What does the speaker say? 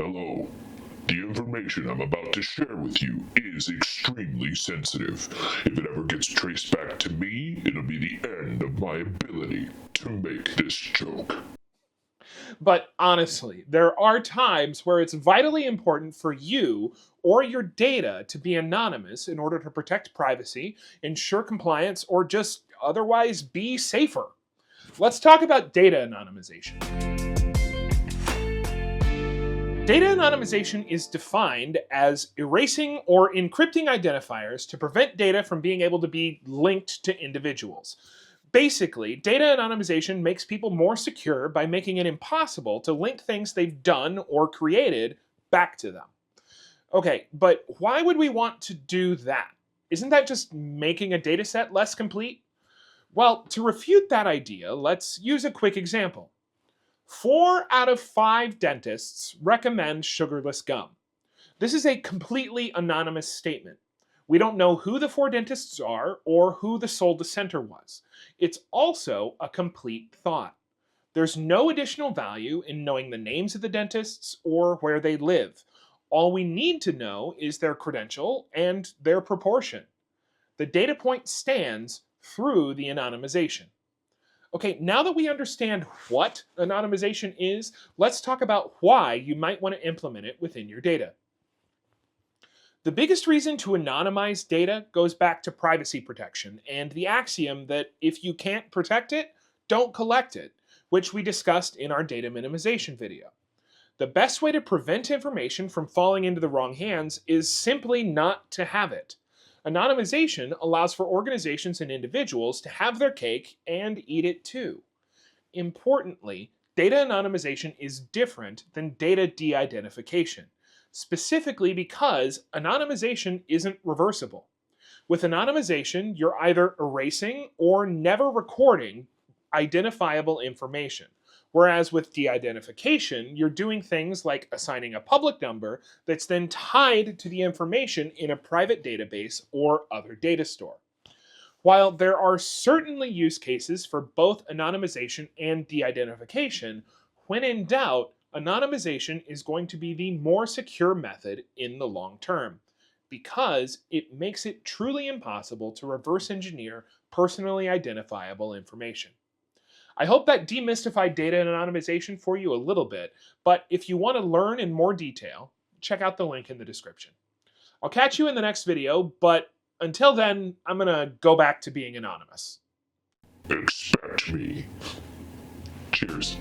Hello. The information I'm about to share with you is extremely sensitive. If it ever gets traced back to me, it'll be the end of my ability to make this joke. But honestly, there are times where it's vitally important for you or your data to be anonymous in order to protect privacy, ensure compliance, or just otherwise be safer. Let's talk about data anonymization. Data anonymization is defined as erasing or encrypting identifiers to prevent data from being able to be linked to individuals. Basically, data anonymization makes people more secure by making it impossible to link things they've done or created back to them. Okay, but why would we want to do that? Isn't that just making a dataset less complete? Well, to refute that idea, let's use a quick example. 4 out of 5 dentists recommend sugarless gum. This is a completely anonymous statement. We don't know who the 4 dentists are or who the sole dissenter was. It's also a complete thought. There's no additional value in knowing the names of the dentists or where they live. All we need to know is their credential and their proportion. The data point stands through the anonymization. Okay, now that we understand what anonymization is, let's talk about why you might want to implement it within your data. The biggest reason to anonymize data goes back to privacy protection and the axiom that if you can't protect it, don't collect it, which we discussed in our data minimization video. The best way to prevent information from falling into the wrong hands is simply not to have it. Anonymization allows for organizations and individuals to have their cake and eat it too. Importantly, data anonymization is different than data de-identification, specifically because anonymization isn't reversible. With anonymization, you're either erasing or never recording identifiable information. Whereas with de-identification, you're doing things like assigning a public number that's then tied to the information in a private database or other data store. While there are certainly use cases for both anonymization and de-identification, when in doubt, anonymization is going to be the more secure method in the long term, because it makes it truly impossible to reverse engineer personally identifiable information. I hope that demystified data anonymization for you a little bit, but if you want to learn in more detail, check out the link in the description. I'll catch you in the next video, but until then, I'm going to go back to being anonymous. Expect me. Cheers.